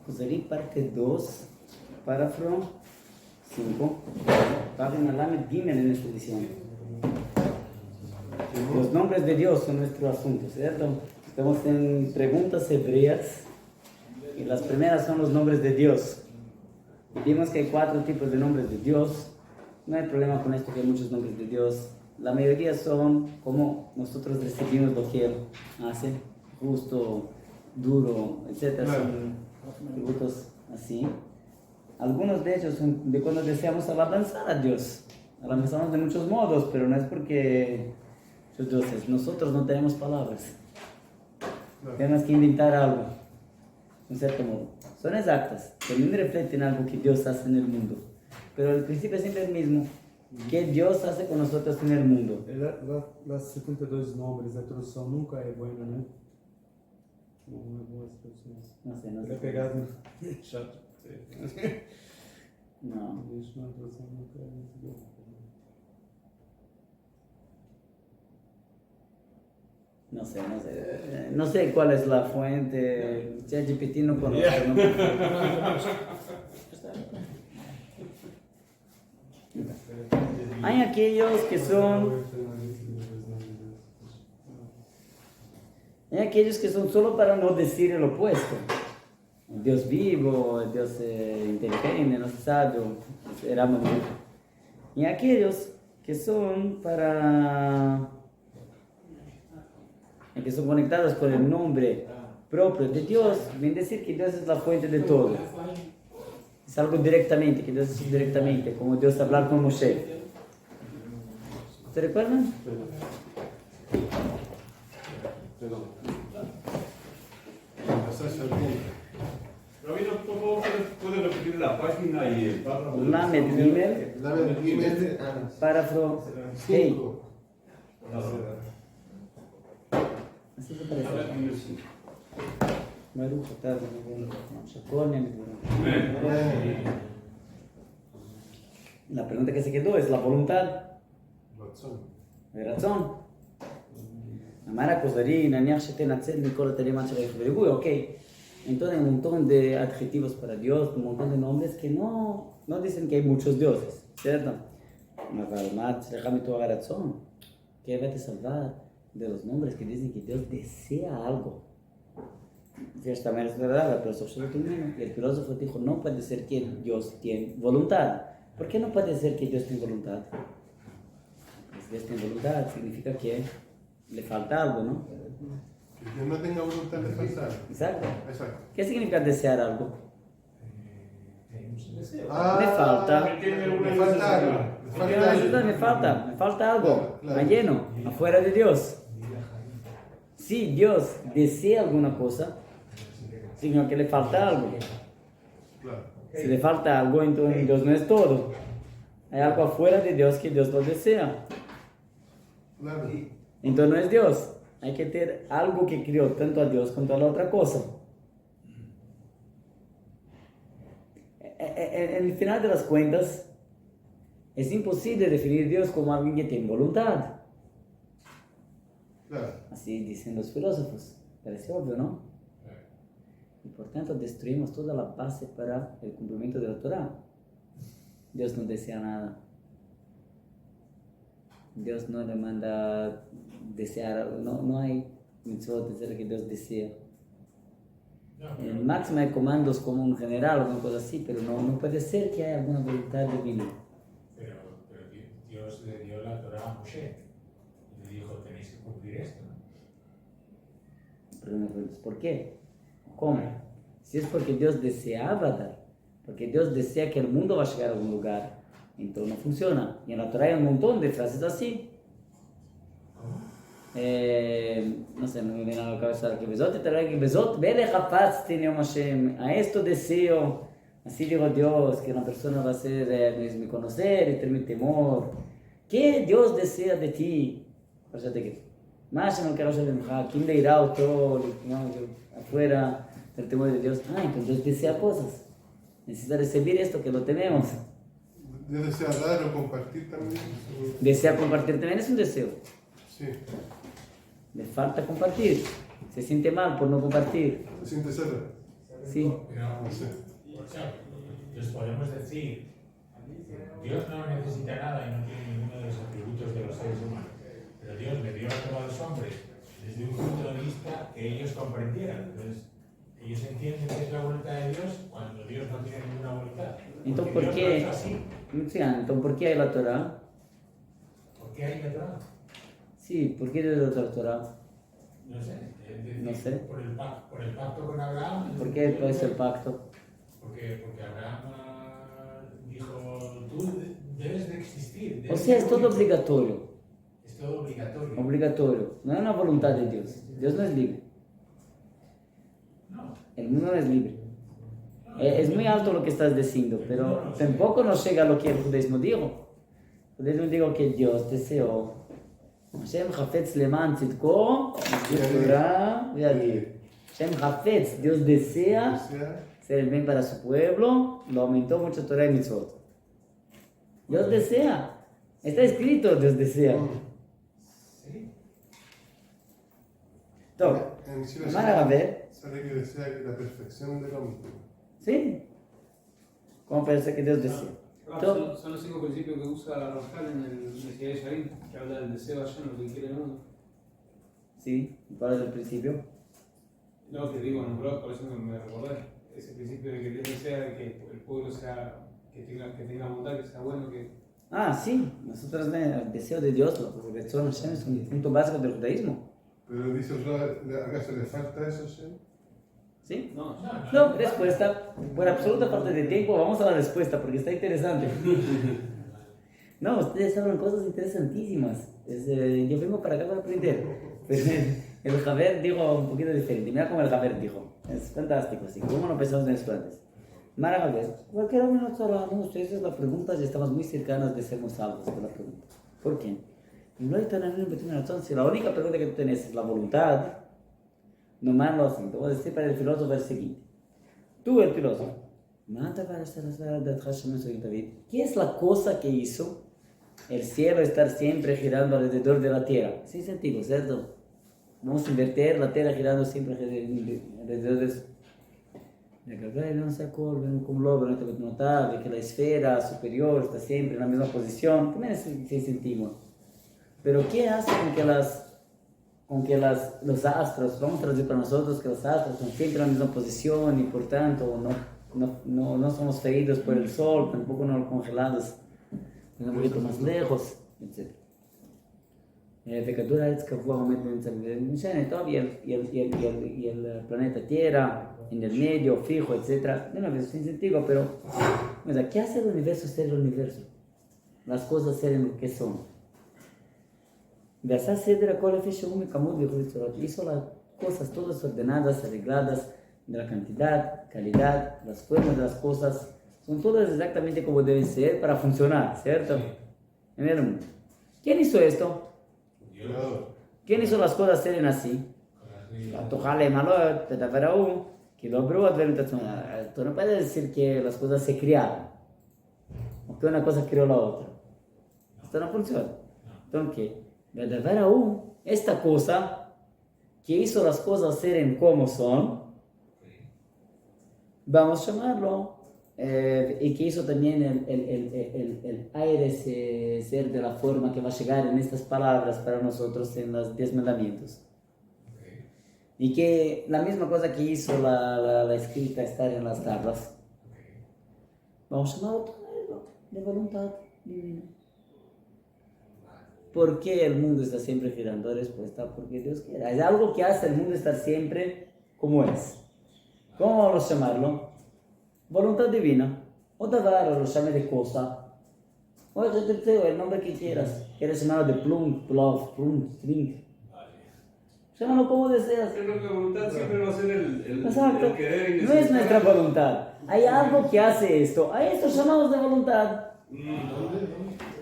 Kuzari, parte 2, párrafo 5, página Lamed Gimel en esta edición. Los nombres de Dios son nuestro asunto, ¿cierto? Estamos en preguntas hebreas y las primeras son los nombres de Dios. Vimos que hay 4 tipos de nombres de Dios. No hay problema con esto que hay muchos nombres de Dios. La mayoría son como nosotros recibimos lo que Él hace, justo, duro, etc. Son atributos así. Algunos de ellos son de cuando deseamos alabanzar a Dios. Alabazamos de muchos modos, pero no es porque dioses. Nosotros no tenemos palabras. Tenemos que inventar algo, en cierto modo. Son exactas, también reflejan algo que Dios hace en el mundo. Pero el principio es siempre el mismo. ¿Qué Dios hace con nosotros en el mundo? Las 72 nombres, la traducción nunca es buena, ¿no? No es buena traducción. No sé, no sé. He pegado chato. No. No sé cuál es la fuente. ChatGPT no conozco. Hay aquellos que son solo para no decir el opuesto. El Dios vivo, el Dios inteligente, no sabio, éramos mucho. Y aquellos que son que son conectados con el nombre propio de Dios, viene decir que Dios es la fuente de todo. Es algo directamente, que Dios es directamente, como Dios hablar con Moshe. ¿Se recuerdan? Perdón. Rabino, por favor, ¿puede repetir la página y el párrafo? Lamed Gimel, párrafo 5. Así se parece. La pregunta que se quedó es la voluntad. El razón. Amara Kuzari, Naniach Shetenatzel, Nicola Teleman Shalech. Ok. Entonces hay un montón de adjetivos para Dios, un montón de nombres que no dicen que hay muchos dioses, ¿cierto? ¿Qué va a salvar de los nombres que dicen que Dios desea algo? Fíjate, también es verdad, y el filósofo dijo, no puede ser que Dios tiene voluntad. ¿Por qué no puede ser que Dios tiene voluntad? Si Dios tiene voluntad, significa que le falta algo, ¿no? Que Dios no tenga voluntad de faltar. Exacto. Exacto. ¿Qué significa desear algo? Me falta. Me falta algo. Claro. Está lleno, afuera de Dios. Si Dios desea alguna cosa, significa que le falta algo. Claro. Si le falta algo, entonces Dios no es todo. Hay algo afuera de Dios que Dios lo desea. Claro. Entonces no es Dios. Hay que tener algo que crió tanto a Dios como a la otra cosa. En el final de las cuentas, es imposible definir a Dios como alguien que tiene voluntad. Claro. Así dicen los filósofos. Parece obvio, ¿no? Y por tanto destruimos toda la base para el cumplimiento de la Torah. Dios no desea nada. Dios no le manda desear, no hay mitzvot de que Dios desea. En máximo hay comandos como un general o una cosa así, pero no puede ser que haya alguna voluntad divina. Pero Dios le dio la Torah a Moshe y le dijo, tenéis que cumplir esto, ¿no? Pero me preguntas, ¿por qué? ¿Cómo? Si es porque Dios deseaba dar, porque Dios desea que el mundo va a llegar a algún lugar, entonces no funciona. Y en la Torah hay un montón de frases así. No sé, no me viene a la cabeza que a esto deseo, así digo Dios, que una persona va a ser me conocer y tener mi temor. ¿Qué Dios desea de ti? Fíjate que más no quiero ser ¿quién le irá otro afuera del temor de Dios? Entonces Dios desea cosas, necesita recibir esto que lo tenemos. Dios desea dar o compartir también. Desea compartir también, es un deseo. Sí. Le falta compartir. Se siente mal por no compartir. Se siente cerrado. Sí. Pero, o sea, entonces podemos decir, Dios no necesita nada y no tiene ninguno de los atributos de los seres humanos, pero Dios le dio a todos los hombres desde un punto de vista que ellos comprendieran. Entonces, ellos entienden que es la voluntad de Dios cuando Dios no tiene ninguna voluntad. Entonces, Porque ¿por Dios no qué? es así. Sí, entonces, ¿por qué hay la Torah? ¿Por qué hay la Torah? Sí, ¿por qué hay otra Torah? No sé. Es decir, No sé. Por el pacto con Abraham. ¿Por qué es el pacto? Porque Abraham dijo, tú debes de existir. O sea, es todo obligatorio. Es todo obligatorio. Obligatorio. No es una voluntad de Dios. Dios no es libre. No. El mundo no es libre. Es muy alto lo que estás diciendo, pero tampoco nos llega a lo que el judaísmo dijo. El judaísmo dijo que Dios deseó. Hashem Hafetz Leman Tzidko, Torah, Hashem Hafetz, Dios desea hacer el bien para su pueblo, lo aumentó mucho Torah y Mitzvot. Dios desea. Está escrito, Dios desea. Sí. Entonces, En sí, van a ver, sale que desea que la perfección del hombre. ¿sí? ¿Cómo parece que Dios desea? Son los 5 principios que usa Rajal en el Mesías de Sharim, que habla del deseo allá en lo que quiere el mundo. ¿Sí? ¿Cuál es el principio? No, que digo en un blog, por eso me recordé. Ese principio de que Dios desea que el pueblo sea, que tenga bondad, que sea bueno, que... Ah, sí. Nosotros el deseo de Dios, la perfección Hashem es un punto básico del judaísmo. Pero dice el Zohar, ¿acaso le falta eso, sí? ¿Sí? No, No, respuesta. Por absoluta parte del tiempo vamos a la respuesta porque está interesante. No, ustedes hablan cosas interesantísimas. Yo vengo para acá para aprender. Pues, el Javier dijo un poquito diferente. Mira cómo el Javier dijo. Es fantástico, así. ¿Cómo no pensamos en esto antes? Mara Javier, cualquier hombre no no, ustedes es la pregunta y estamos muy cercanos de sermos salvos con la pregunta. ¿Por qué? No hay tan razón. Si la única pregunta que tú tienes es la voluntad, no más lo hacen. Te voy a decir para el filósofo el siguiente. Tú, el filósofo, ¿qué es la cosa que hizo el cielo estar siempre girando alrededor de la tierra? Sin sentido, ¿cierto? Vamos a invertir la tierra girando siempre alrededor de eso. No se acuerda, como lo notable, que la esfera superior está siempre en la misma posición. También es sin sentido. Pero ¿qué hace con que los astros, vamos a traducir para nosotros que los astros son siempre en la misma posición y por tanto no somos feídos por el sol, tampoco no congelados, un poquito más lejos, etc. Y el planeta Tierra, en el medio, fijo, etc. No es sin sentido, pero ¿qué hace el universo ser el universo? Las cosas ser lo que son. Hizo las cosas todas ordenadas, arregladas, de la cantidad, calidad, las formas de las cosas, son todas exactamente como deben ser para funcionar, ¿cierto? En el mundo. ¿Quién hizo esto? Dios. ¿Quién hizo las cosas ser así? Tú no puedes decir que las cosas se crearon, o que una cosa creó la otra. Esto no funciona. Entonces, ¿qué? Esta cosa que hizo las cosas ser como son, vamos a llamarlo, y que hizo también el aire ser de la forma que va a llegar en estas palabras para nosotros en los 10 mandamientos. Y que la misma cosa que hizo la escrita estar en las tablas, vamos a llamarlo de voluntad divina. ¿Por qué el mundo está siempre girando? Respuesta, porque Dios quiere. Es algo que hace el mundo estar siempre como es. ¿Cómo vamos a llamarlo? Voluntad divina. O davar, o lo llame de cosa. O el nombre que quieras. ¿Quieres llamarlo de plum, plov, plum, string? Llámalo como deseas. Creo que la voluntad siempre va a ser el Exacto. querer y No es nuestra voluntad. Hay algo que hace esto. A esto llamamos de voluntad.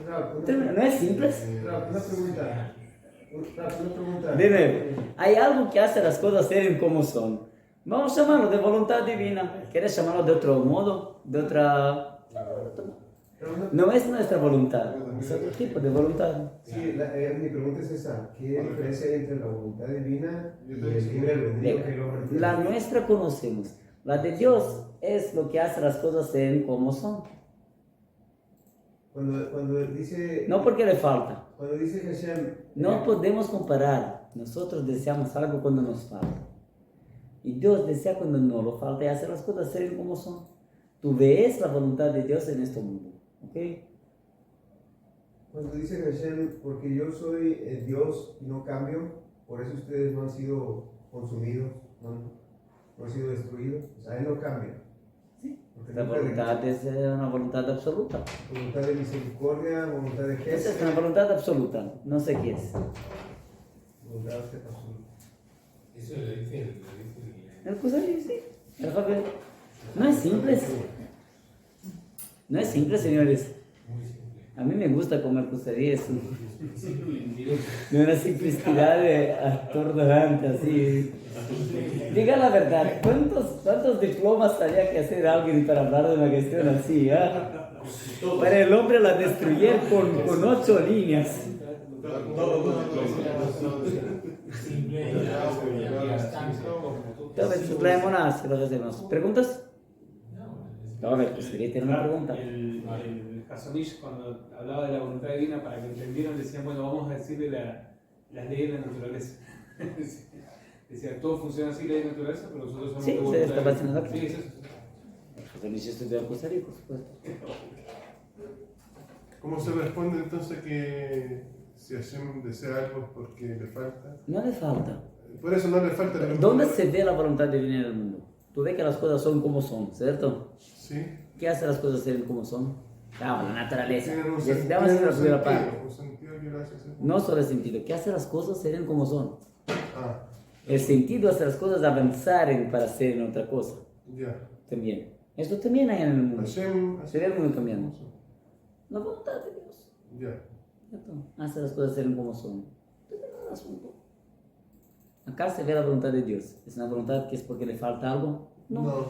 ¿No es simple? Una pregunta. Dime, hay algo que hace las cosas ser como son. Vamos a llamarlo de voluntad divina. ¿Quieres llamarlo de otro modo? De otra... No es nuestra voluntad, es otro tipo de voluntad. Sí, mi pregunta es esa. ¿Qué diferencia hay entre la voluntad divina y el libre albedrío que lo La nuestra conocemos. La de Dios es lo que hace las cosas ser como son. Cuando dice, No porque le falta. cuando dice Hashem, No podemos comparar. Nosotros deseamos algo cuando nos falta. Y Dios desea cuando no lo falta y hace las cosas ser como son. Tú ves la voluntad de Dios en este mundo. ¿Ok? cuando dice Hashem, porque yo soy el Dios y no cambio, por eso ustedes no han sido consumidos, no han sido destruidos. O sea, Él no cambia. Porque La nunca voluntad es una voluntad absoluta. voluntad de misericordia, voluntad de Esa es Gesed, una voluntad absoluta. No sé qué es. voluntad absoluta. Eso lo dice el El Kusari, sí. El Javier. No es simple. No es simple, señores. muy simple. A mí me gusta comer Kusari. Es de una simplicidad atordoante, así. Diga la verdad, ¿cuántos diplomas había que hacer alguien para hablar de una cuestión así? ¿Ah? Para el hombre la destruyer con 8 líneas. Simple y bastante. Entonces, traemos unas lo que hacemos. ¿Preguntas? No, a ver, pues quería tener una pregunta. El Hasonish, cuando hablaba de la voluntad divina, para que entendieran, decían, bueno, vamos a decirle las leyes de la naturaleza. Decía, todo funciona así, ley de naturaleza, pero nosotros somos Sí, de se voluntad está divina. pasando acá. Sí, es eso. José Luis estudió Kusari, por supuesto. ¿Cómo se responde entonces que si Hashem desea algo es porque le falta? No le falta. Por eso no le falta. ¿Dónde se ve la voluntad divina en el mundo? Tú ves que las cosas son como son, ¿cierto? Sí. ¿Qué hace las cosas ser como son? La naturaleza. Tienen un Necesitamos hacer la primera parte. sentido que lo hace ser. No solo el sentido, ¿qué hace las cosas ser como son? Ah, El sentido hace las cosas avanzar para ser en otra cosa. ya. También. Esto también hay en el mundo. Hashem Se ve el mundo cambiando. La voluntad de Dios. Ya. ¿Cierto? Hace las cosas ser como son. Terminó el asunto. Acá se ve la voluntad de Dios. ¿Es una voluntad que es porque le falta algo? No.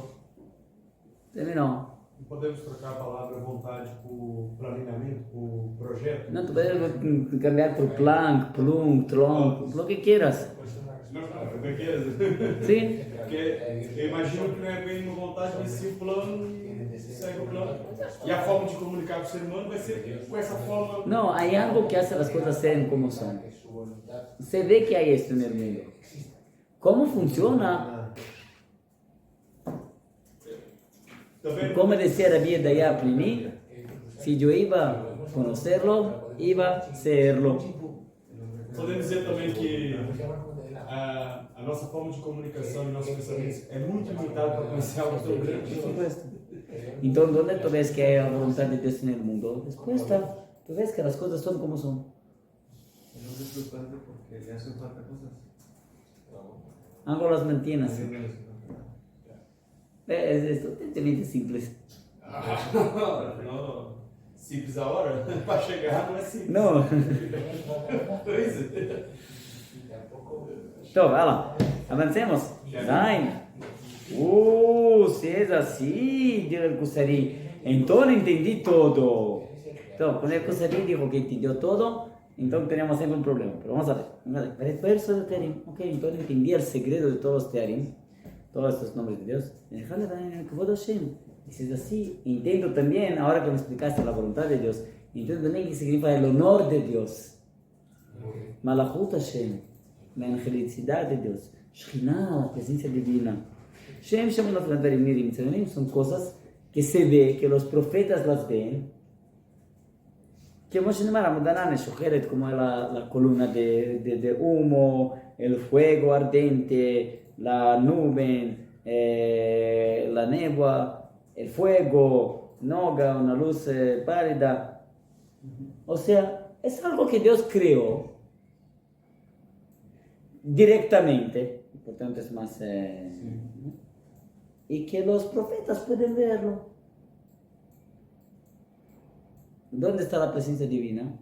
Terminó. Podemos trocar a palavra vontade por planejamento, por projeto? No, tú puedes cambiar por plan, plum, tronco, lo que quieras. Não, como é que é? ¿Sí? Porque eu imagino que não é bem uma vontade de seguir o plano e segue o plano. E a forma de comunicar com o ser humano vai ser com essa forma. No, hay algo que hace las cosas ser como son. Se ve que hay esto en el mundo. ¿Cómo funciona? Como decía Rabbi Daya Plini, si yo iba a conocerlo, iba a serlo. Podemos dizer também que a nossa forma de comunicação e nossos pensamentos é muito limitado para conhecer algo tão grande. Por supuesto. Entonces, ¿dónde tú ves que hay la voluntad de Dios en el mundo? Después está. Tú ves que las cosas son como son. No es frustrante porque le hacen falta cosas. Algo las mantiene. Es totalmente simple. Não, simples a hora, para chegar não é simples. No. Pois é. Então, vai lá. Avancemos. Zain. Se es así, dijo el Kusari, entonces entendí todo. Entonces, con el Kusari dijo que entendió todo, entonces teníamos siempre un problema. Pero vamos a ver. El verso de Terim. Ok, entonces entendí el secreto de todos los Terim, todos estos nombres de Dios. Y si es así, entiendo también, ahora que me explicaste la voluntad de Dios, entiendo también que significa el honor de Dios. Malachut Hashem, la angelicidad de Dios. Shekhinah, la presencia divina. Shem Shem son cosas que se ve, que los profetas las ven. Que Moshe Nemara Mudanan Shocheret, como la columna de humo, el fuego ardente, la nube, la nebua, el fuego, noga, una luz pálida. O sea, es algo que Dios creó directamente, por tanto es más... y que los profetas pueden verlo. ¿Dónde está la presencia divina?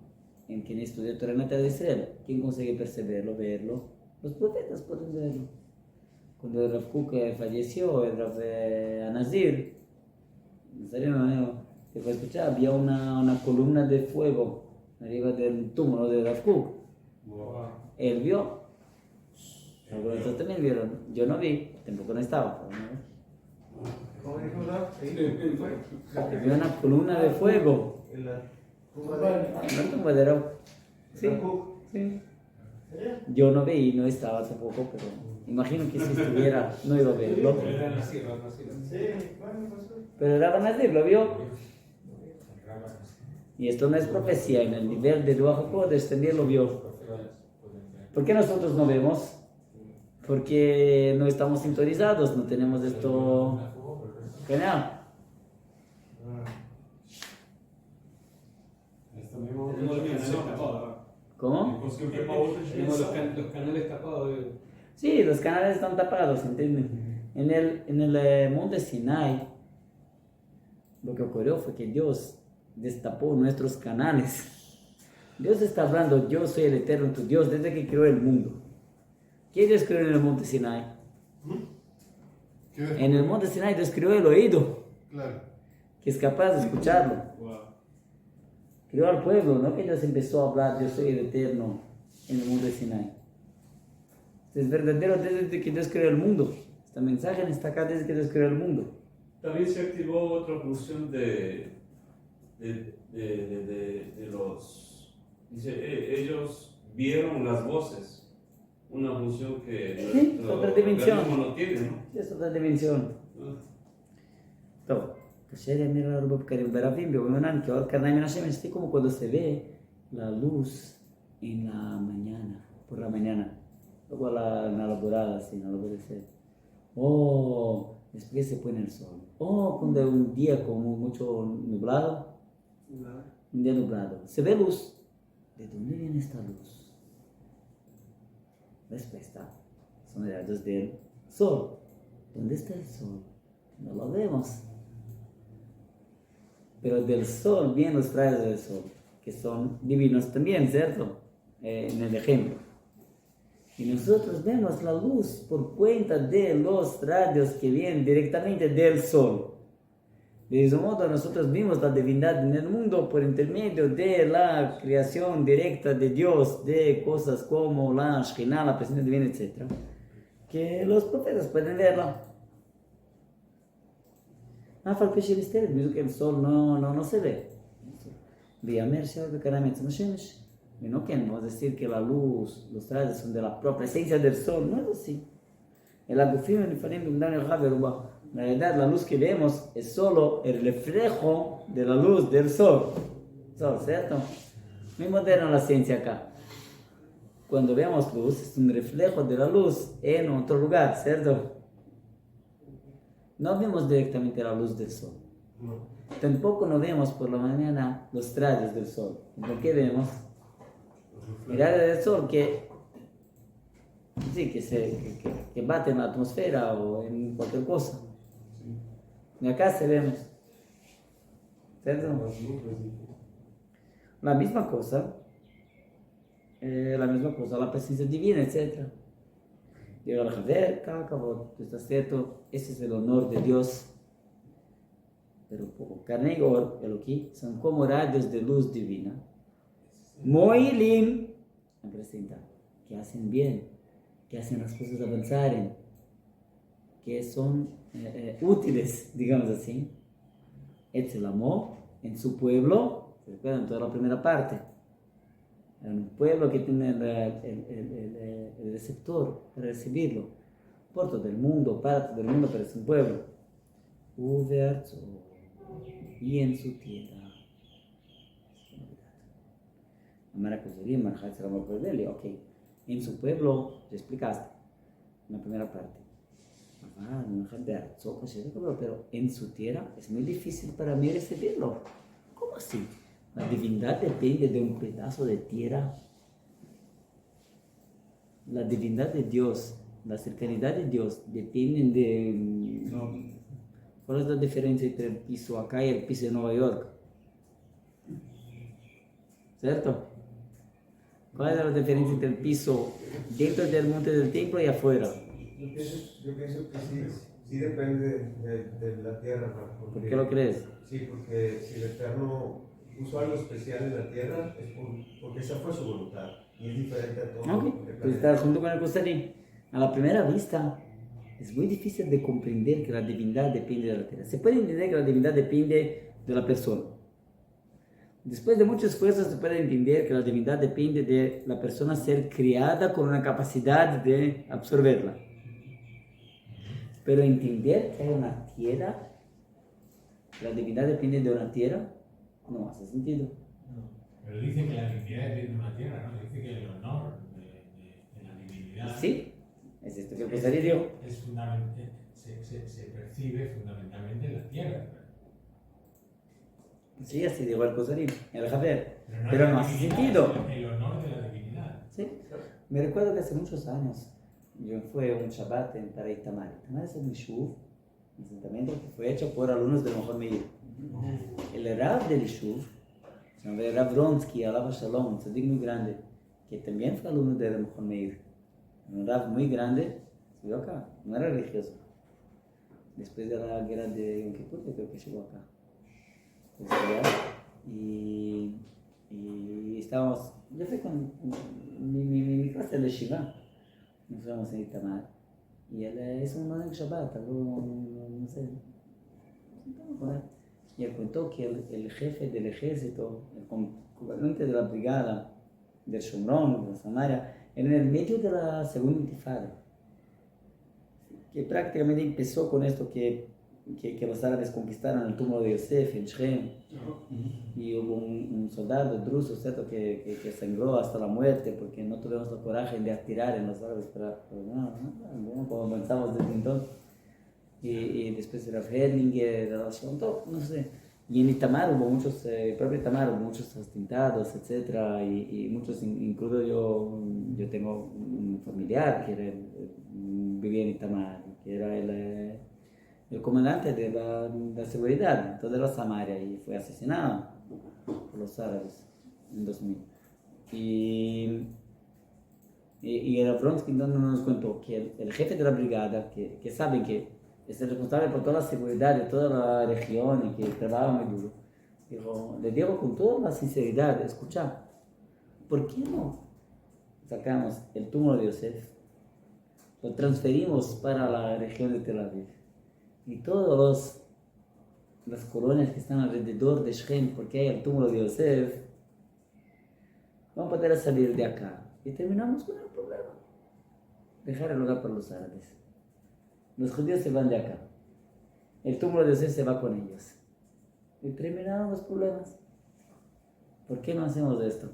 En quien estudia Torah Natal de Israel. ¿Quién consigue percibirlo, verlo? Los profetas pueden verlo. Cuando el Rav Kook falleció, el Rav Anazir, que fue escuchar, había una columna de fuego arriba del túmulo de Rav Kook. Él vio. Algunos también vieron. Yo no vi, tampoco no estaba. Vio una columna de fuego. En la tumba En la tumba de Rab. Sí, sí. Yo no veí, no estaba tampoco, pero imagino que si estuviera, no iba a verlo. Era nacido. Pero Rab Nazir lo vio. Y esto no es profecía, en el nivel de Ruach HaKodesh también lo vio. ¿Por qué nosotros no vemos? Porque no estamos sintonizados, no tenemos esto genial. Tenemos los canales tapados. ¿Cómo? Conseguiu ver uma outra Tenemos dimensão. los canales tapados. Sí, los canales están tapados, ¿entienden? En el monte Sinai, lo que ocurrió fue que Dios destapó nuestros canales. Dios está hablando, yo soy el eterno tu Dios, desde que creó el mundo. ¿Qué Dios creó en el monte Sinai? ¿Qué? En el monte Sinai Dios creó el oído, Claro. que es capaz de escucharlo. Wow. Creó al pueblo, no que Dios empezó a hablar, yo soy el eterno en el monte Sinai. Es verdadero desde que Dios creó el mundo. Este mensaje está acá desde que Dios creó el mundo. También se activó otra función de los... Dice, ellos vieron las voces. Una función que Sí, nuestro otra dimensión. organismo no tiene, ¿no? Es otra dimensión. Todo. Así como cuando se ve la luz en la mañana, por la mañana, luego en la alborada, así, en el alborecer. O después se pone el sol. O cuando hay un día como mucho nublado, un día nublado, se ve luz. ¿De dónde viene esta luz? Respuesta. Son rayos del sol. ¿Dónde está el sol? No lo vemos. Pero del sol vienen los rayos del sol, que son divinos también, ¿cierto? En el ejemplo. Y nosotros vemos la luz por cuenta de los rayos que vienen directamente del sol. De ese modo nosotros vimos la divinidad en el mundo por intermedio de la creación directa de Dios, de cosas como la Shekhinah, la presencia divina, etc. Que los profetas pueden verla. Falpește misterio, mismo que el sol no se ve. Y no queremos decir que la luz, los rayos son de la propia esencia del sol, no es así. El agufim en diferente la realidad, la luz que vemos es solo el reflejo de la luz del sol. ¿Cierto? Muy moderna la ciencia acá. Cuando vemos luz, es un reflejo de la luz en otro lugar, ¿cierto? No vemos directamente la luz del sol. No. Tampoco no vemos por la mañana los rayos del sol. Lo que vemos, el rayo del sol que bate en la atmósfera o en cualquier cosa. Y acá se vemos. ¿Cierto? La misma cosa, la presencia divina, etc. Llega al Javer, está cierto, ese es el honor de Dios. Pero carne y or, Elohim, son como rayos de luz divina. Moilim, acrescenta, que hacen bien, que hacen las cosas avanzaren, que son útiles, digamos así. Etzel amor en su pueblo, se recuerdan toda la primera parte. Era un pueblo que tiene el receptor para recibirlo. Por todo el mundo, para todo el mundo, pero es un pueblo. Y en su tierra. Ok, en su pueblo, te explicaste en la primera parte. Pero en su tierra es muy difícil para mí recibirlo. ¿Cómo así? La divinidad depende de un pedazo de tierra. La divinidad de Dios, la cercanidad de Dios dependen de... ¿Cuál es la diferencia entre el piso acá y el piso de Nueva York? ¿Cierto? ¿Cuál es la diferencia entre el piso dentro del monte del templo y afuera? Yo pienso que sí depende de la tierra. ¿Por qué lo crees? Sí, porque si el Eterno puso algo especial en la tierra, es porque esa fue su voluntad. Y es diferente a todo. Ok, pues estás junto con el Kusarí. A la primera vista, es muy difícil de comprender que la divinidad depende de la tierra. Se puede entender que la divinidad depende de la persona. Después de mucho esfuerzo se puede entender que la divinidad depende de la persona ser criada con una capacidad de absorberla. Pero entender que hay una tierra, la divinidad depende de una tierra, no hace sentido. Pero dice que la divinidad depende de una tierra, ¿no? Dice que el honor de la divinidad... Sí, es esto que el Kuzari dijo. Se percibe fundamentalmente en la tierra. Sí, así dijo el Kuzari, el Javier. Pero Pero la no hace divinidad, sentido. El honor de la divinidad. Sí. Me recuerdo que hace muchos años yo fui a un Shabbat para Itamar. Itamar es un Yishuv, un asentamiento que fue hecho por alumnos del Mejor Meir. El Rav del Yishuv, se llama Rav Vronsky, Alava Shalom, un tzadik muy grande, que también fue alumno del Mejor Meir. Un Rav muy grande, se vio acá, no era religioso. Después de la guerra de Yom Kippur, yo creo que llegó acá. Y estábamos, yo fui con mi clase de Shiva, nos fuimos a Itamar, y él es un man en Shabbat, no sé, con él. Y él contó que el jefe del ejército, el comandante de la brigada del Shomron, de la Samaria, en el medio de la segunda intifada, que prácticamente empezó con esto que los árabes conquistaron el túmulo de Yosef en Shem, y hubo un soldado druso, ¿cierto? que sangró hasta la muerte porque no tuvimos el coraje de atirar en los árabes, pero como avanzamos desde entonces. Y después era Herlinger, no sé. Y en Itamar hubo muchos, propio Itamar hubo muchos atentados, etc. Y muchos, incluso yo tengo un familiar que vivía en Itamar, que era el comandante de la seguridad, toda la Samaria, y fue asesinado por los árabes en 2000. Y el Vronsky nos contó que el jefe de la brigada, que saben que es el responsable por toda la seguridad de toda la región y que trabaja muy duro, le digo con toda la sinceridad, escucha, ¿por qué no sacamos el túmulo de Yosef, lo transferimos para la región de Tel Aviv? Y todas las colonias que están alrededor de Shem, porque hay el túmulo de Yosef, van a poder salir de acá. Y terminamos con el problema. Dejar el lugar para los árabes. Los judíos se van de acá. El túmulo de Yosef se va con ellos. Y terminaron los problemas. ¿Por qué no hacemos esto?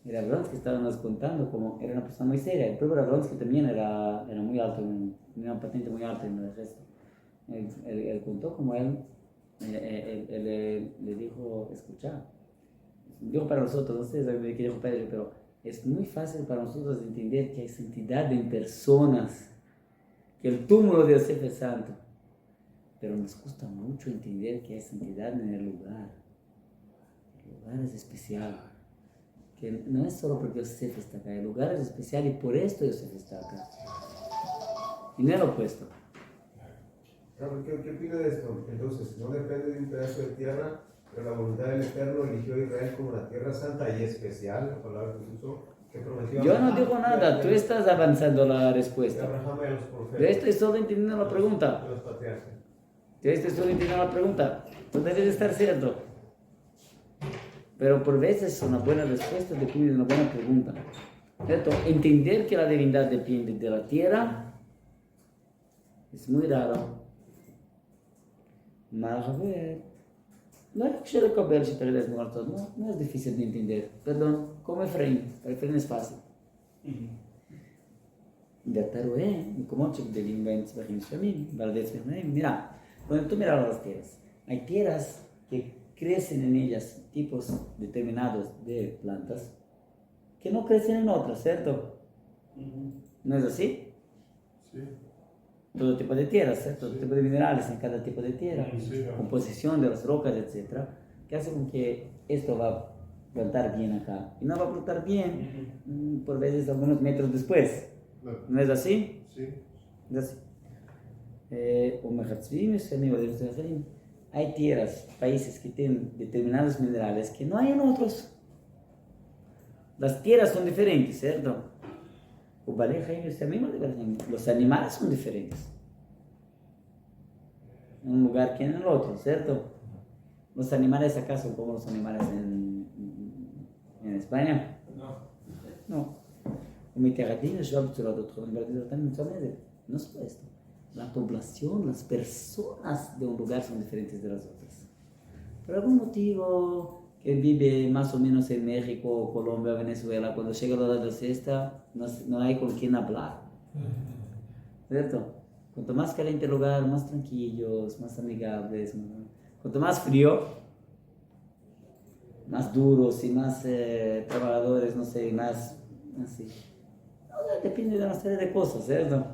Era Vronsky, estaba nos contando como era una persona muy seria. El propio Vronsky también era muy alto, tenía una patente muy alta en el ejército. Él contó como él le dijo, escucha, dijo para nosotros, no sé qué dijo Pedro, pero es muy fácil para nosotros entender que hay santidad en personas, que el túmulo de Yosef es santo, pero nos cuesta mucho entender que hay santidad en el lugar. El lugar es especial. Que no es solo porque Yosef está acá, el lugar es especial y por esto Yosef está acá. Y no es lo opuesto. ¿Qué opina de esto? Entonces, no depende de un pedazo de tierra, pero la voluntad del Eterno eligió a Israel como la tierra santa y especial, la palabra que usó, que prometió. Yo no digo nada, tú estás avanzando la respuesta. Abraham y a los profetas. Yo estoy solo entendiendo la pregunta. Los patriarcas. Yo estoy solo entendiendo la pregunta. Tú debes estar cierto. Pero por veces una buena respuesta depende de una buena pregunta. ¿Cierto? Entender que la divinidad depende de la tierra es muy raro. Marhaber. No es difícil de entender. Perdón, como Efraín. Para Efraín es fácil. Mira, cuando tú miras las tierras, hay tierras que crecen en ellas tipos determinados de plantas que no crecen en otras, ¿cierto? ¿No es así? Sí. Todo tipo de tierras, ¿cierto? Todo tipo de minerales en cada tipo de tierra, Sí. composición de las rocas, etc. Que hace con que esto va a plantar bien acá y no va a plantar bien por veces algunos metros después. ¿No es así? Sí. Es así. Hay tierras, países que tienen determinados minerales que no hay en otros. Las tierras son diferentes, ¿cierto? Los animales son diferentes. En un lugar que en el otro, ¿cierto? Los animales acá son como los animales en España. No. No solo esto. La población, las personas de un lugar son diferentes de las otras. Por algún motivo, que vive más o menos en México, Colombia, Venezuela, cuando llega la hora de la siesta, no hay con quién hablar. ¿Cierto? Cuanto más caliente el lugar, más tranquilos, más amigables. Cuanto más frío, más duros y más trabajadores, no sé, más así. Depende de una serie de cosas, ¿cierto?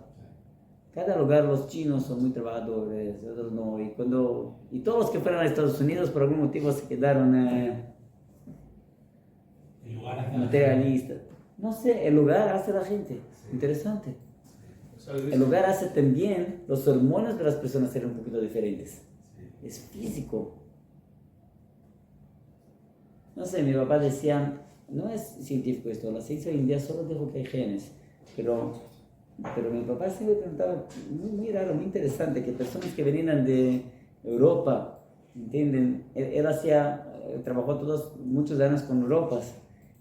Cada lugar, los chinos son muy trabajadores, otros no. Y todos los que fueron a Estados Unidos por algún motivo se quedaron materialistas. No sé, el lugar hace la gente. Interesante. El lugar hace también los hormonas de las personas ser un poquito diferentes. Es físico. No sé, mi papá decía, no es científico esto, la ciencia hoy en día solo dijo que hay genes, pero mi papá siempre preguntaba, muy raro, muy interesante, que personas que venían de Europa, ¿entienden? Él trabajó muchos años con Europas,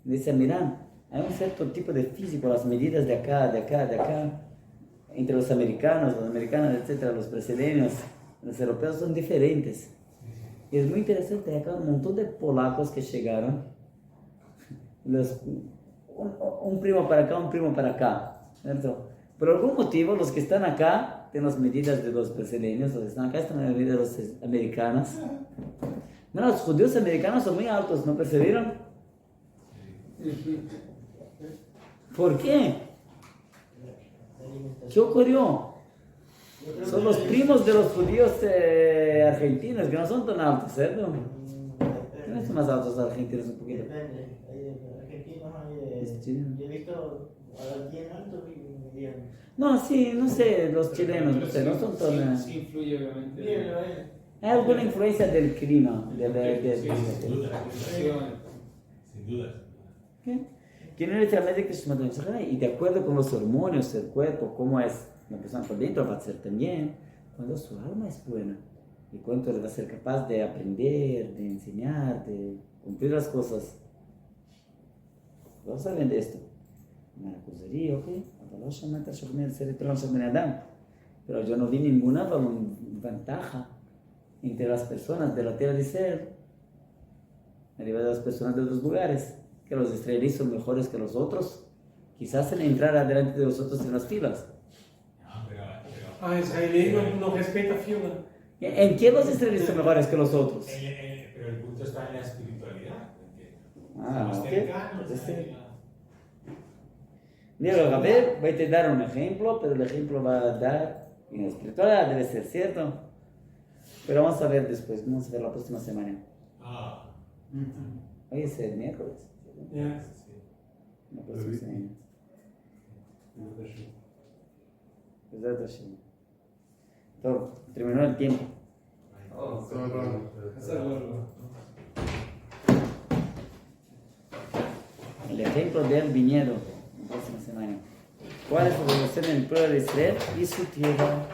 y decía, mirá, hay un cierto tipo de físico, las medidas de acá, entre los americanos, etcétera, los brasileños, los europeos son diferentes. Y es muy interesante, hay acá un montón de polacos que llegaron, un primo para acá, un primo para acá, ¿cierto? Por algún motivo, los que están acá tienen las medidas de los brasileños, los que están acá están en las medidas de los americanos. No, los judíos americanos son muy altos, ¿no percibieron? ¿Por qué? ¿Qué ocurrió? Son los primos de los judíos argentinos, que no son tan altos, ¿cierto? ¿Quiénes son más altos los argentinos un poquito? Depende, hay de argentinos, yo he visto a 10 altos y medianos. No, sí, no sé, los chilenos, no sé, no son tan... Sí, influye obviamente. Bien, Hay alguna influencia del clima, Sin duda. Sin duda. ¿Qué? Que no necesariamente que se mantenga y de acuerdo con los hormonios del cuerpo, cómo es la persona por dentro, va a ser también cuando su alma es buena y cuánto va a ser capaz de aprender, de enseñar, de cumplir las cosas. Todos saben de esto. Maracusería, ¿ok? Pero yo no vi ninguna ventaja entre las personas de la tierra de Israel arriba de las personas de otros lugares, que los israelíes son mejores que los otros, quizás en entrar adelante de los otros en las filas. Israelí no respeta a fila. ¿En qué los israelíes son mejores que los otros? Pero el punto está en la espiritualidad. Ah, Estamos ok. cercanos. Mira, a ver, voy a te dar un ejemplo, pero el ejemplo va a dar en la espiritualidad, debe ser cierto. Pero vamos a ver después, vamos a ver la próxima semana. Hoy es el miércoles. Ja. La próxima semana. Bezrat Hashem. Todo, terminó el tiempo. El ejemplo del viñedo, la próxima semana. ¿Cuál es la relación entre el pueblo de Israel y su tierra?